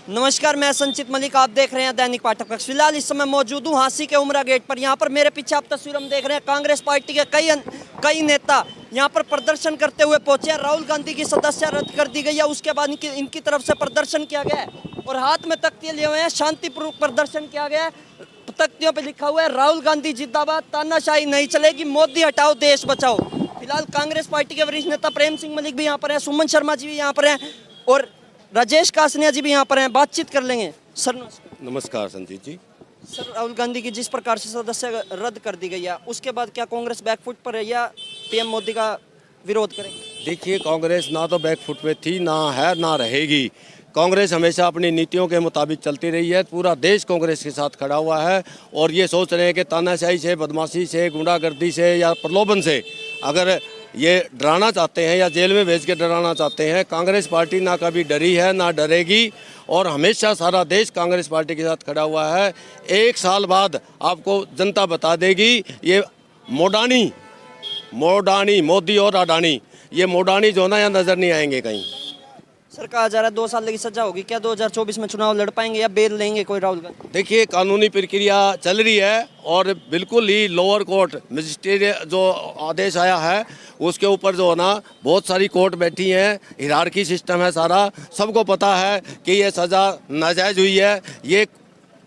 नमस्कार, मैं संचित मलिक, आप देख रहे हैं दैनिक पाठक पक्ष। फिलहाल इस समय मौजूद हूँ हांसी के उमरा गेट पर। यहाँ पर मेरे पीछे आप तस्वीर हम देख रहे हैं, कांग्रेस पार्टी के कई नेता यहाँ पर प्रदर्शन करते हुए पहुंचे हैं। राहुल गांधी की सदस्यता रद्द कर दी गई है, उसके बाद इनकी तरफ से प्रदर्शन किया गया है और हाथ में तख्तियाँ लिए हुए हैं। शांतिपूर्वक प्रदर्शन किया गया है। तख्तियों पर लिखा हुआ है राहुल गांधी जिंदाबाद, तानाशाही नहीं चलेगी, मोदी हटाओ देश बचाओ। फिलहाल कांग्रेस पार्टी के वरिष्ठ नेता प्रेम सिंह मलिक भी यहाँ पर हैं, सुमन शर्मा जी भी यहाँ पर हैं और राजेश कासनिया जी भी यहाँ पर हैं। बातचीत कर लेंगे। सर नमस्कार संजीत जी। सर, राहुल गांधी की जिस प्रकार से सदस्य रद्द कर दी गई है, उसके बाद क्या कांग्रेस बैकफुट पर है या पीएम मोदी का विरोध करेगी? देखिए, कांग्रेस ना तो बैकफुट पे थी, ना है, ना रहेगी। कांग्रेस हमेशा अपनी नीतियों के मुताबिक चलती रही है। पूरा देश कांग्रेस के साथ खड़ा हुआ है और ये सोच रहे हैं कि तानाशाही से, बदमाशी से, गुंडागर्दी से या प्रलोभन से अगर ये डराना चाहते हैं या जेल में भेज के डराना चाहते हैं। कांग्रेस पार्टी ना कभी डरी है, ना डरेगी और हमेशा सारा देश कांग्रेस पार्टी के साथ खड़ा हुआ है। 1 साल बाद आपको जनता बता देगी। ये मोडानी मोदी और अडानी, ये मोडानी जो ना यहाँ नजर नहीं आएंगे कहीं। सर, कहा जा रहा है 2 साल की सजा होगी, क्या 2024 में चुनाव लड़ पाएंगे या बेल लेंगे कोई राहुल गांधी? देखिए, कानूनी प्रक्रिया चल रही है और बिल्कुल ही लोअर कोर्ट मजिस्ट्रेट जो आदेश आया है उसके ऊपर जो है ना बहुत सारी कोर्ट बैठी हैं। हिरार्की सिस्टम है सारा, सबको पता है कि ये सज़ा नाजायज़ हुई है। ये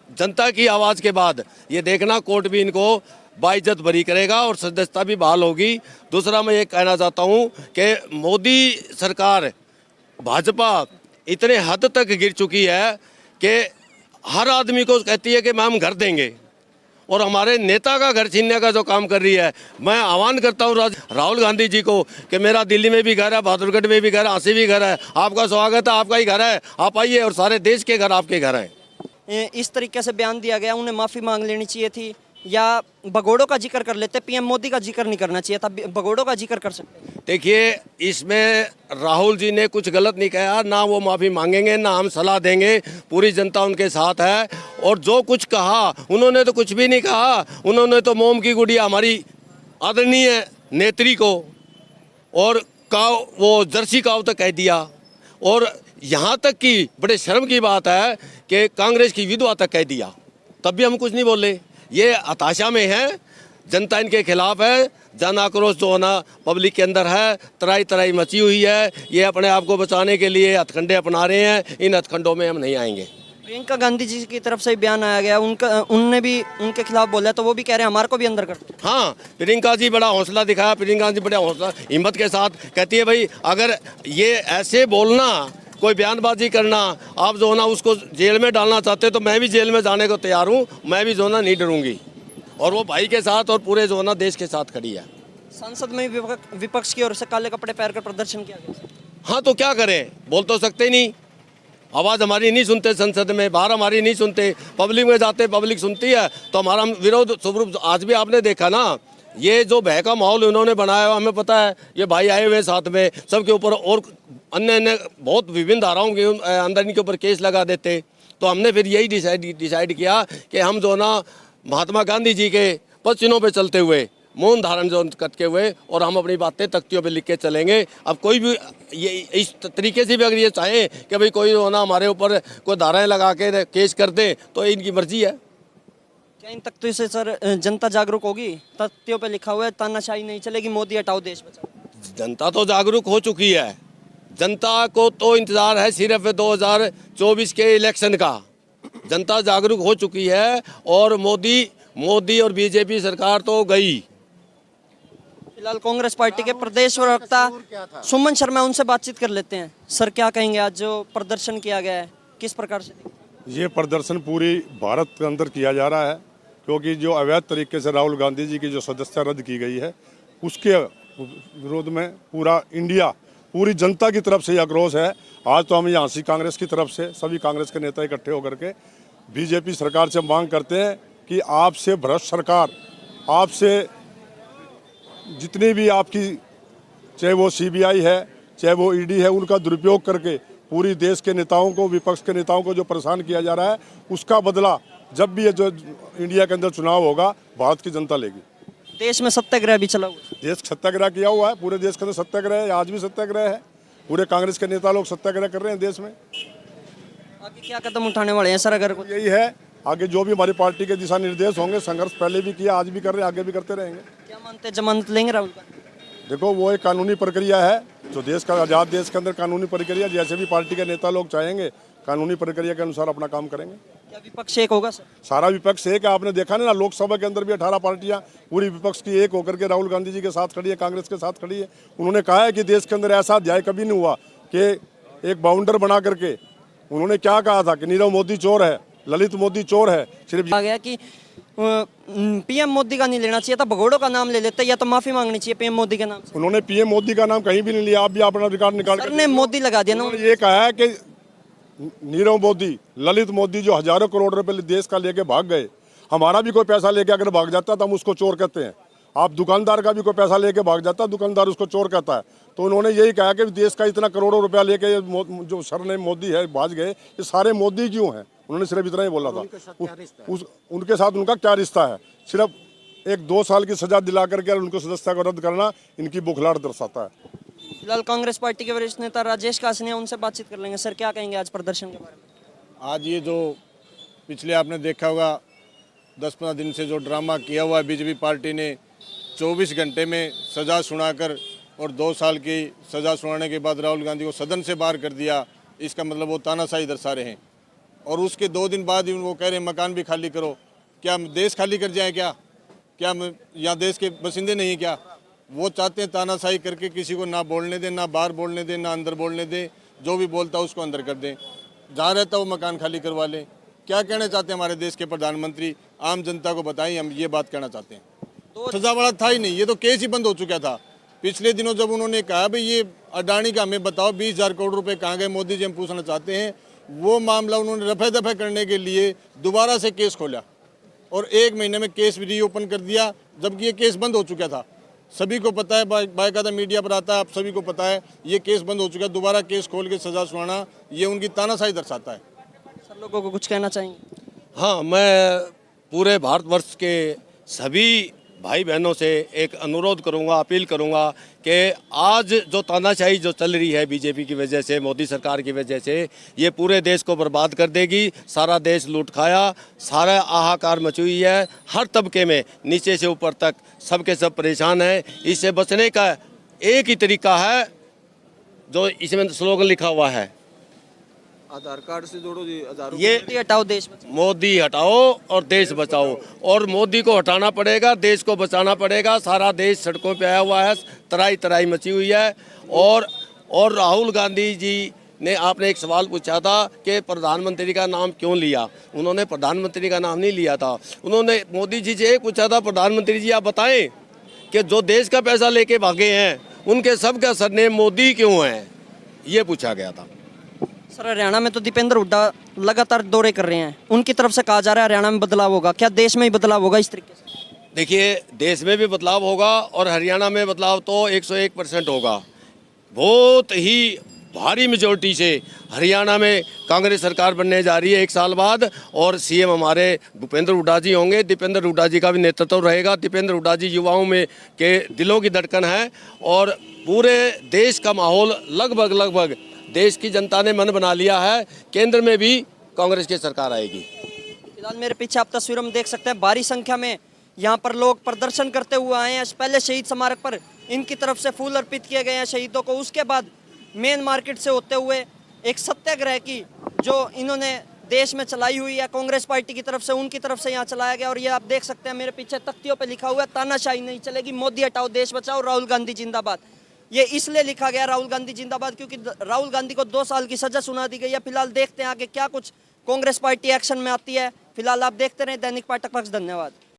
जनता की आवाज़ के बाद ये देखना कोर्ट भी इनको बाइज्जत बरी करेगा और सदस्यता भी बहाल होगी। दूसरा, मैं ये कहना चाहता हूँ कि मोदी सरकार, भाजपा इतने हद तक गिर चुकी है कि हर आदमी को कहती है कि मैं हम घर देंगे और हमारे नेता का घर छीनने का जो काम कर रही है। मैं आह्वान करता हूँ राहुल गांधी जी को कि मेरा दिल्ली में भी घर है, बहादुरगढ़ में भी घर है, हांसी भी घर है, आपका स्वागत है, आपका ही घर है, आप आइए और सारे देश के घर आपके घर हैं। इस तरीके से बयान दिया गया, उन्हें माफ़ी मांग लेनी चाहिए थी या भगोड़ों का जिक्र कर लेते? पीएम मोदी का जिक्र नहीं करना चाहिए था, भगोड़ों का जिक्र कर सकते? देखिए, इसमें राहुल जी ने कुछ गलत नहीं कहा, ना वो माफ़ी मांगेंगे, ना हम सलाह देंगे। पूरी जनता उनके साथ है और जो कुछ कहा उन्होंने तो कुछ भी नहीं कहा। उन्होंने तो मोम की गुड़िया हमारी आदरणीय नेत्री को और वो जर्सी काव तक कह दिया और यहाँ तक कि बड़े शर्म की बात है कि कांग्रेस की विधवा तक कह दिया, तब भी हम कुछ नहीं बोले। ये हताशा में है, जनता इनके खिलाफ है, जन आक्रोश जो है ना पब्लिक के अंदर है, तराई तराई मची हुई है। ये अपने आप को बचाने के लिए हथकंडे अपना रहे हैं। इन हथकंडों में हम नहीं आएंगे। प्रियंका गांधी जी की तरफ से बयान आया गया, उनने भी उनके खिलाफ बोला, तो वो भी कह रहे हैं हमारे को भी अंदर कर दो। हाँ, प्रियंका जी बड़ा हौसला दिखाया। प्रियंका जी बड़ा हौसला हिम्मत के साथ कहती है भाई अगर ये ऐसे बोलना, कोई बयानबाजी करना, आप जो है ना उसको जेल में डालना चाहते तो मैं भी जेल में जाने को तैयार हूँ। मैं भी जो है ना नहीं डरूंगी और वो भाई के साथ और पूरे जो है ना देश के साथ खड़ी है। संसद में विपक्ष की ओर से काले कपड़े पहनकर प्रदर्शन किया गया। हाँ, तो क्या करें, बोल तो सकते ही नहीं। आवाज़ हमारी नहीं सुनते संसद में, बाहर हमारी नहीं सुनते, पब्लिक में जाते पब्लिक सुनती है तो हमारा विरोध स्वरूप आज भी आपने देखा ना। ये जो भय का माहौल उन्होंने बनाया, हमें पता है। ये भाई आए हुए साथ में, सबके ऊपर और अन्य बहुत विभिन्न धाराओं के अंदर इनके ऊपर केस लगा देते। तो हमने फिर यही डिसाइड किया कि हम जो ना महात्मा गांधी जी के पद पे चलते हुए, मौन धारण जो करते हुए, और हम अपनी बातें तख्तियों पे लिख के चलेंगे। अब कोई भी ये इस तरीके से भी अगर ये चाहे कि भाई कोई जो ना हमारे ऊपर कोई धाराएं लगा के केस कर दे तो इनकी मर्जी है। क्या इन तख्तियों से सर जनता जागरूक होगी? तख्तियों पे लिखा हुआ है तानाशाही नहीं चलेगी, मोदी हटाओ देश बचाओ। जनता तो जागरूक हो चुकी है। जनता को तो इंतजार है सिर्फ 2024 के इलेक्शन का। जनता जागरूक हो चुकी है और मोदी और बीजेपी सरकार तो गई। फिलहाल कांग्रेस पार्टी के प्रदेश प्रवक्ता सुमन शर्मा, उनसे बातचीत कर लेते हैं। सर, क्या कहेंगे, आज जो प्रदर्शन किया गया है किस प्रकार से? ये प्रदर्शन पूरी भारत के अंदर किया जा रहा है क्योंकि जो अवैध तरीके से राहुल गांधी जी की जो सदस्यता रद्द की गई है उसके विरोध में पूरा इंडिया, पूरी जनता की तरफ से ये आक्रोश है। आज तो हम यहाँ से कांग्रेस की तरफ से सभी कांग्रेस के नेता इकट्ठे होकर के बीजेपी सरकार से मांग करते हैं कि आपसे भ्रष्ट सरकार, आपसे जितनी भी आपकी, चाहे वो सीबीआई है, चाहे वो ईडी है, उनका दुरुपयोग करके पूरी देश के नेताओं को, विपक्ष के नेताओं को जो परेशान किया जा रहा है, उसका बदला जब भी ये जो इंडिया के अंदर चुनाव होगा भारत की जनता लेगी। देश में सत्याग्रह भी चला हुआ है। देश सत्याग्रह किया हुआ है, पूरे देश के अंदर सत्याग्रह है, आज भी सत्याग्रह है। पूरे कांग्रेस के नेता लोग सत्याग्रह कर रहे हैं देश में। आगे क्या कदम उठाने वाले हैं सर अगर कुछ? यही है, आगे जो भी हमारी पार्टी के दिशा निर्देश होंगे, संघर्ष पहले भी किया, आज भी कर रहे हैं, आगे भी करते रहेंगे। क्या मानते हैं जमानत लेंगे राहुल गांधी? देखो, वो एक कानूनी प्रक्रिया है, जो देश का आज़ाद देश के अंदर कानूनी प्रक्रिया, जैसे भी पार्टी के नेता लोग चाहेंगे कानूनी प्रक्रिया के अनुसार अपना काम करेंगे। क्या विपक्ष एक होगा सर? सारा विपक्ष एक है, आपने देखा ना, लोकसभा के अंदर भी 18 पार्टियां पूरी विपक्ष की एक होकर के राहुल गांधी जी के साथ खड़ी है, कांग्रेस के साथ खड़ी है। उन्होंने कहा है कि देश के अंदर ऐसा अध्याय कभी नहीं हुआ कि एक बाउंडर बना करके, उन्होंने क्या कहा था कि नीरव मोदी चोर है, ललित मोदी चोर है, सिर्फ आ गया कि पीएम मोदी का नहीं लेना चाहिए था, भगोड़ों का नाम ले लेते या तो माफी मांगनी चाहिए पीएम मोदी के नाम से। उन्होंने पीएम मोदी का नाम कहीं भी नहीं लिया, आप भी अपना रिकॉर्ड निकाल सर कर ने मोदी लगा दिया ना। उन्होंने ये कहा है कि नीरव मोदी, ललित मोदी जो हजारों करोड़ रुपए देश का लेके भाग गए, हमारा भी कोई पैसा लेके अगर भाग जाता तो हम उसको चोर कहते हैं। आप दुकानदार का भी कोई पैसा लेके भाग जाता, दुकानदार उसको चोर कहता है। तो उन्होंने यही कहा कि देश का इतना करोड़ों रुपया लेके जो सरनेम मोदी है भाग गए, ये सारे मोदी क्यों हैं? उन्होंने सिर्फ इतना ही बोला था। उनके साथ उनका क्या रिश्ता है? सिर्फ एक 2 साल की सजा दिला करके उनको सदस्यता को रद्द करना इनकी बुखलाहट दर्शाता है। फिलहाल कांग्रेस पार्टी के वरिष्ठ नेता राजेश कासनिया, उनसे बातचीत कर लेंगे। सर क्या कहेंगे आज प्रदर्शन के बारे में? आज ये जो पिछले आपने देखा होगा 10-15 दिन से जो ड्रामा किया हुआ है बीजेपी पार्टी ने, 24 घंटे में सज़ा सुनाकर और 2 साल की सज़ा सुनाने के बाद राहुल गांधी को सदन से बाहर कर दिया, इसका मतलब वो तानाशाही दर्शा रहे हैं। और उसके 2 दिन बाद ही वो कह रहे हैं मकान भी खाली करो। क्या हम देश खाली कर जाएँ? क्या यहाँ देश के बसिंदे नहीं हैं क्या? वो चाहते हैं तानाशाही करके किसी को ना बोलने दें, ना बाहर बोलने दें, ना अंदर बोलने दें, जो भी बोलता है उसको अंदर कर दें, जहाँ रहता है वो मकान खाली करवा लें। क्या कहना चाहते हैं हमारे देश के प्रधानमंत्री? आम जनता को बताइए, हम ये बात कहना चाहते हैं। सजा वाला था ही नहीं, ये तो केस ही बंद हो चुका था। पिछले दिनों जब उन्होंने कहा भाई ये अडानी का हमें बताओ 20,000 करोड़ रुपए कहाँ गए, मोदी जी हम पूछना चाहते हैं, वो मामला उन्होंने रफे दफे करने के लिए दोबारा से केस खोला और 1 महीने में केस रीओपन कर दिया, जबकि ये केस बंद हो चुका था। सभी को पता है, बाकायदा मीडिया पर आता है, आप सभी को पता है ये केस बंद हो चुका है। दोबारा केस खोल के सजा सुनाना ये उनकी तानाशाही दर्शाता है। सर लोगों को कुछ कहना चाहेंगे? हाँ, मैं पूरे भारतवर्ष के सभी भाई बहनों से एक अनुरोध करूंगा, अपील करूंगा कि आज जो तानाशाही जो चल रही है बीजेपी की वजह से, मोदी सरकार की वजह से, ये पूरे देश को बर्बाद कर देगी। सारा देश लूट खाया, सारा हाहाकार मची हुई है, हर तबके में नीचे से ऊपर तक सबके सब परेशान हैं। इससे बचने का एक ही तरीका है जो इसमें स्लोगन लिखा हुआ है, आधार कार्ड से जोड़ो जी, ये मोदी हटाओ देश बचाओ। मोदी हटाओ और देश बचाओ। और मोदी को हटाना पड़ेगा, देश को बचाना पड़ेगा। सारा देश सड़कों पे आया हुआ है, तराई तराई मची हुई है। और राहुल गांधी जी ने, आपने एक सवाल पूछा था कि प्रधानमंत्री का नाम क्यों लिया। उन्होंने प्रधानमंत्री का नाम नहीं लिया था, उन्होंने मोदी जी से पूछा था, प्रधानमंत्री जी आप बताएं कि जो देश का पैसा लेके भागे हैं उनके सबका सरनेम मोदी क्यों है, ये पूछा गया था। सर हरियाणा में तो दीपेंद्र हुड्डा लगातार दौरे कर रहे हैं, उनकी तरफ से कहा जा रहा है हरियाणा में बदलाव होगा। क्या देश में ही बदलाव होगा इस तरीके से? देखिए, देश में भी बदलाव होगा और हरियाणा में बदलाव तो 101% होगा। बहुत ही भारी मेजोरिटी से हरियाणा में कांग्रेस सरकार बनने जा रही है 1 साल बाद, और सीएम हमारे भूपेंद्र हुड्डा जी होंगे। दीपेंद्र हुड्डा जी का भी नेतृत्व रहेगा। दीपेंद्र हुड्डा जी युवाओं में के दिलों की धड़कन है और पूरे देश का माहौल लगभग देश की जनता ने मन बना लिया है। केंद्र में भी कांग्रेस की सरकार आएगी। फिलहाल मेरे पीछे आप तस्वीरों में देख सकते हैं, भारी संख्या में यहाँ पर लोग प्रदर्शन करते हुए आए हैं। पहले शहीद स्मारक पर इनकी तरफ से फूल अर्पित किए गए हैं शहीदों को। उसके बाद मेन मार्केट से होते हुए एक सत्याग्रह की जो इन्होंने देश में चलाई हुई है कांग्रेस पार्टी की तरफ से, उनकी तरफ से यहाँ चलाया गया। और ये आप देख सकते हैं मेरे पीछे तख्तियों पे लिखा हुआ है, तानाशाही नहीं चलेगी, मोदी हटाओ देश बचाओ, राहुल गांधी जिंदाबाद। ये इसलिए लिखा गया राहुल गांधी जिंदाबाद क्योंकि राहुल गांधी को 2 साल की सजा सुना दी गई है। फिलहाल देखते हैं आगे क्या कुछ कांग्रेस पार्टी एक्शन में आती है। फिलहाल आप देखते रहे दैनिक पाठक पक्ष। धन्यवाद।